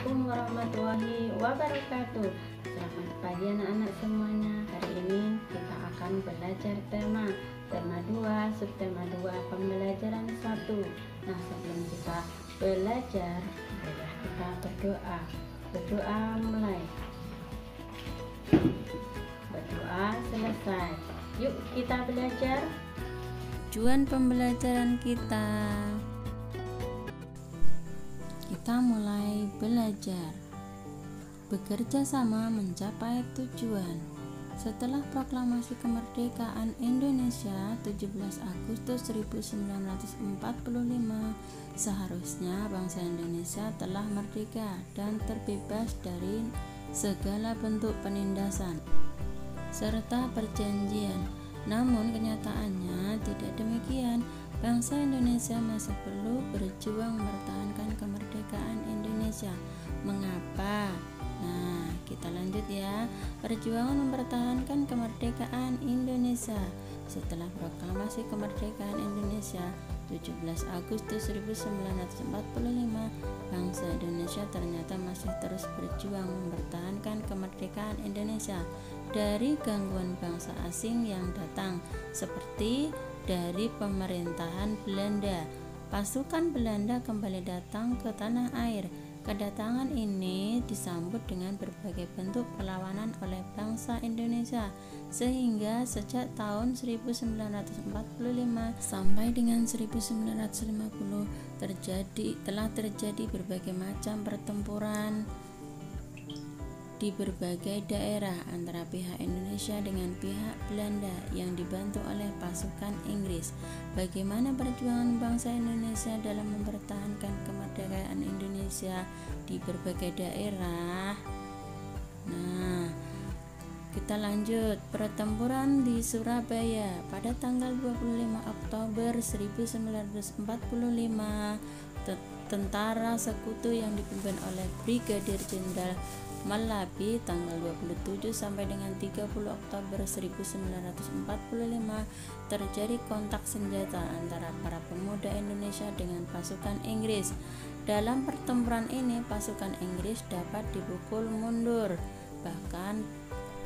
Assalamualaikum warahmatullahi wabarakatuh. Selamat pagi anak-anak semuanya. Hari ini kita akan belajar tema 2, subtema 2, pembelajaran 1. Nah, sebelum kita belajar, marilah kita berdoa. Berdoa mulai. Berdoa selesai. Yuk kita belajar. Tujuan pembelajaran kita mulai belajar. Bekerja sama mencapai tujuan. Setelah proklamasi kemerdekaan Indonesia 17 Agustus 1945, seharusnya bangsa Indonesia telah merdeka dan terbebas dari segala bentuk penindasan serta perjanjian. Namun kenyataannya tidak demikian. Bangsa Indonesia masih perlu berjuang mempertahankan kemerdekaan Indonesia. Mengapa? Nah, kita lanjut ya. Perjuangan mempertahankan kemerdekaan Indonesia. Setelah proklamasi kemerdekaan Indonesia 17 Agustus 1945, bangsa Indonesia ternyata masih terus berjuang mempertahankan kemerdekaan Indonesia dari gangguan bangsa asing yang datang, seperti dari pemerintahan Belanda. Pasukan Belanda kembali datang ke tanah air. Kedatangan ini disambut dengan berbagai bentuk perlawanan oleh bangsa Indonesia, sehingga sejak tahun 1945 sampai dengan 1950 telah terjadi berbagai macam pertempuran di berbagai daerah antara pihak Indonesia dengan pihak Belanda yang dibantu oleh pasukan Inggris. Bagaimana perjuangan bangsa Indonesia dalam mempertahankan kemerdekaan Indonesia di berbagai daerah? Nah, kita lanjut. Pertempuran di Surabaya pada tanggal 25 Oktober 1945, tentara sekutu yang dipimpin oleh Brigadir Jenderal Malabi tanggal 27 sampai dengan 30 Oktober 1945 terjadi kontak senjata antara para pemuda Indonesia dengan pasukan Inggris. Dalam pertempuran ini pasukan Inggris dapat dipukul mundur. Bahkan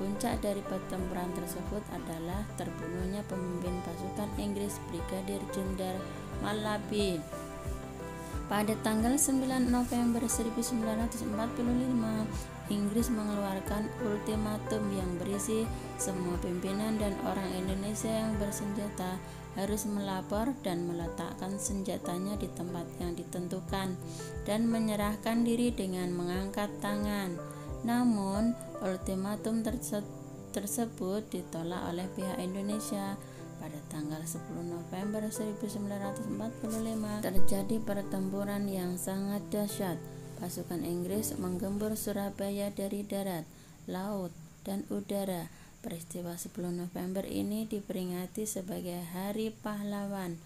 puncak dari pertempuran tersebut adalah terbunuhnya pemimpin pasukan Inggris Brigadir Jenderal Malabi. Pada tanggal 9 November 1945, Inggris mengeluarkan ultimatum yang berisi semua pimpinan dan orang Indonesia yang bersenjata harus melapor dan meletakkan senjatanya di tempat yang ditentukan dan menyerahkan diri dengan mengangkat tangan. Namun, ultimatum tersebut ditolak oleh pihak Indonesia. Pada tanggal 10 November 1945 terjadi pertempuran yang sangat dahsyat. Pasukan Inggris menggempur Surabaya dari darat, laut, dan udara. Peristiwa 10 November ini diperingati sebagai Hari Pahlawan.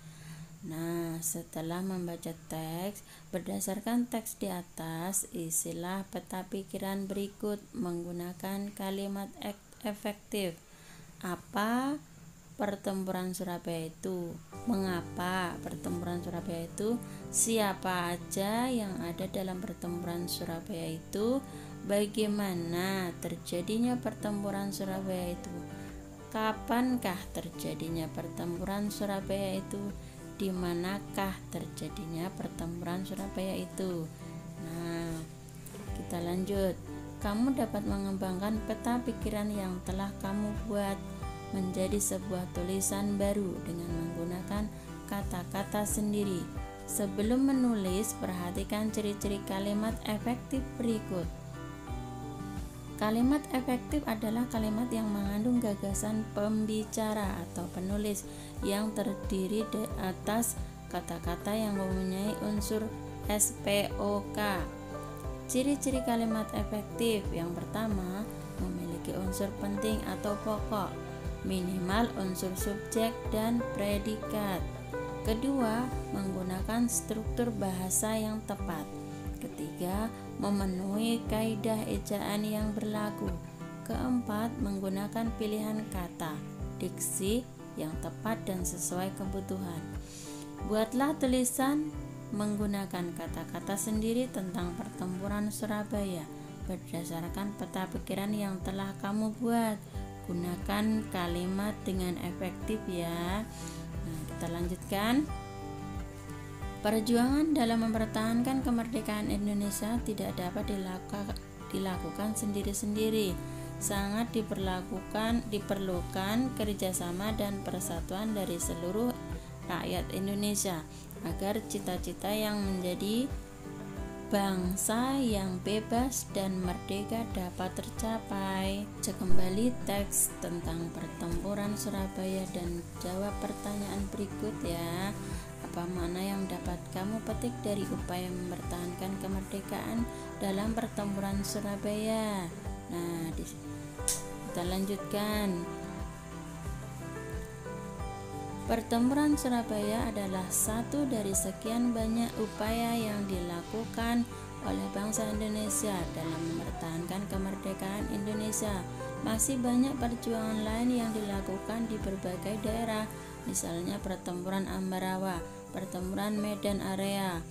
Nah, setelah membaca teks, berdasarkan teks di atas, isilah peta pikiran berikut menggunakan kalimat efektif. Apa pertempuran Surabaya itu? Mengapa pertempuran Surabaya itu? Siapa aja yang ada dalam pertempuran Surabaya itu? Bagaimana terjadinya pertempuran Surabaya itu? Kapankah terjadinya pertempuran Surabaya itu? Di manakah terjadinya pertempuran Surabaya itu? Nah, kita lanjut. Kamu dapat mengembangkan peta pikiran yang telah kamu buat menjadi sebuah tulisan baru dengan menggunakan kata-kata sendiri. Sebelum menulis, perhatikan ciri-ciri kalimat efektif berikut. Kalimat efektif adalah kalimat yang mengandung gagasan pembicara atau penulis yang terdiri atas kata-kata yang mempunyai unsur SPOK. Ciri-ciri kalimat efektif: yang pertama, memiliki unsur penting atau pokok, minimal unsur subjek dan predikat. Kedua, menggunakan struktur bahasa yang tepat. Ketiga, memenuhi kaidah ejaan yang berlaku. Keempat, menggunakan pilihan kata, diksi yang tepat dan sesuai kebutuhan. Buatlah tulisan menggunakan kata-kata sendiri tentang pertempuran Surabaya berdasarkan peta pikiran yang telah kamu buat. Gunakan kalimat dengan efektif ya. Nah, kita lanjutkan. Perjuangan dalam mempertahankan kemerdekaan Indonesia tidak dapat dilakukan sendiri-sendiri. Sangat diperlukan kerjasama dan persatuan dari seluruh rakyat Indonesia agar cita-cita yang menjadi bangsa yang bebas dan merdeka dapat tercapai. Kembali teks tentang pertempuran Surabaya dan jawab pertanyaan berikut ya. Apa makna yang dapat kamu petik dari upaya mempertahankan kemerdekaan dalam pertempuran Surabaya? Nah, kita lanjutkan. Pertempuran Surabaya adalah satu dari sekian banyak upaya yang dilakukan oleh bangsa Indonesia dalam mempertahankan kemerdekaan Indonesia. Masih banyak perjuangan lain yang dilakukan di berbagai daerah, misalnya pertempuran Ambarawa, pertempuran Medan Area,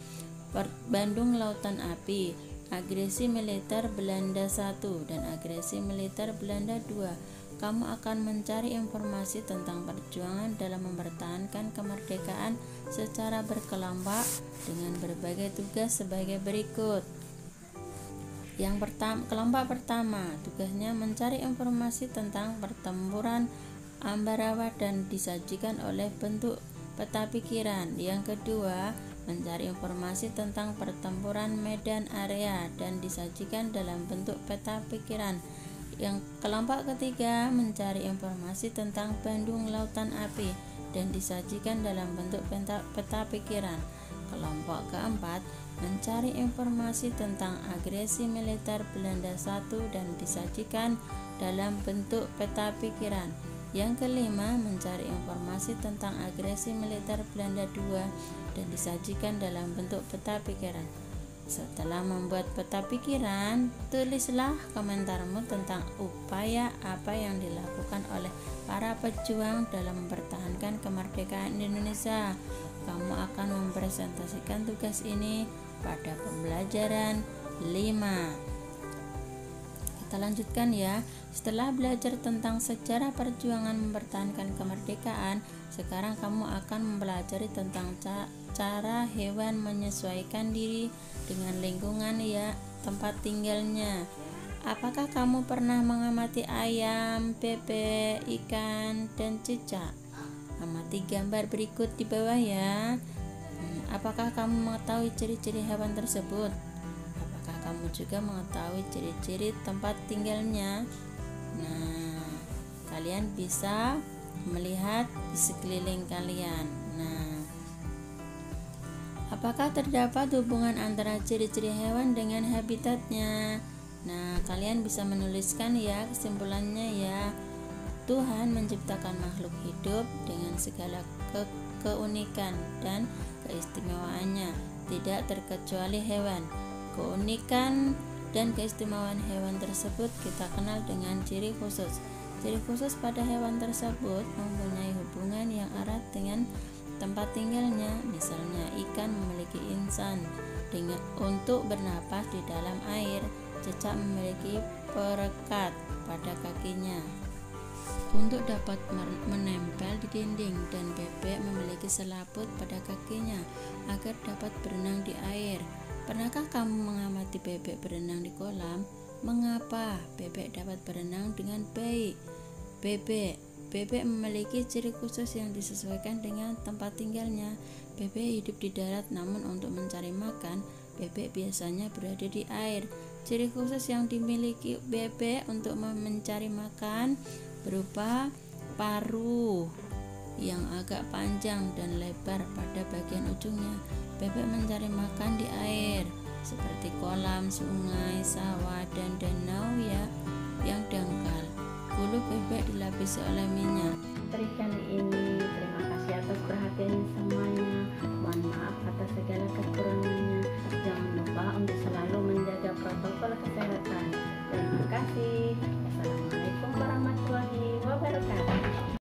Bandung Lautan Api, agresi militer Belanda I, dan agresi militer Belanda II. Kamu akan mencari informasi tentang perjuangan dalam mempertahankan kemerdekaan secara berkelompok dengan berbagai tugas sebagai berikut. Kelompok pertama, tugasnya mencari informasi tentang pertempuran Ambarawa dan disajikan oleh bentuk peta pikiran. Yang kedua, mencari informasi tentang pertempuran Medan Area dan disajikan dalam bentuk peta pikiran. Yang kelompok ketiga, mencari informasi tentang Bandung Lautan Api dan disajikan dalam bentuk peta pikiran. Kelompok keempat, mencari informasi tentang agresi militer Belanda I dan disajikan dalam bentuk peta pikiran. Yang kelima, mencari informasi tentang agresi militer Belanda II dan disajikan dalam bentuk peta pikiran. Setelah membuat peta pikiran, tulislah komentarmu tentang upaya apa yang dilakukan oleh para pejuang dalam mempertahankan kemerdekaan Indonesia. Kamu akan mempresentasikan tugas ini pada pembelajaran 5. Kita lanjutkan ya. Setelah belajar tentang sejarah perjuangan mempertahankan kemerdekaan, sekarang kamu akan mempelajari tentang cara hewan menyesuaikan diri dengan lingkungan ya tempat tinggalnya. Apakah kamu pernah mengamati ayam, bebek, ikan, dan cicak? Amati gambar berikut di bawah ya. Apakah kamu mengetahui ciri-ciri hewan tersebut? Apakah kamu juga mengetahui ciri-ciri tempat tinggalnya? Nah, kalian bisa melihat di sekeliling kalian. Nah, apakah terdapat hubungan antara ciri-ciri hewan dengan habitatnya? Nah, kalian bisa menuliskan ya kesimpulannya ya. Tuhan menciptakan makhluk hidup dengan segala keunikan dan keistimewaannya, tidak terkecuali hewan. Keunikan dan keistimewaan hewan tersebut kita kenal dengan ciri khusus. Ciri khusus pada hewan tersebut mempunyai hubungan yang erat dengan tempat tinggalnya. Misalnya ikan memiliki insan untuk bernapas di dalam air, cicak memiliki perekat pada kakinya untuk dapat menempel di dinding, dan bebek memiliki selaput pada kakinya agar dapat berenang di air. Pernahkah kamu mengamati bebek berenang di kolam? Mengapa bebek dapat berenang dengan baik? Bebek memiliki ciri khusus yang disesuaikan dengan tempat tinggalnya. Bebek hidup di darat, namun untuk mencari makan, bebek biasanya berada di air. Ciri khusus yang dimiliki bebek untuk mencari makan berupa paruh yang agak panjang dan lebar pada bagian ujungnya. Bebek mencari makan di air seperti kolam, sungai, sawah, dan danau ya yang dangkal. Bulu bebek dilapisi oleh minyak. Berikan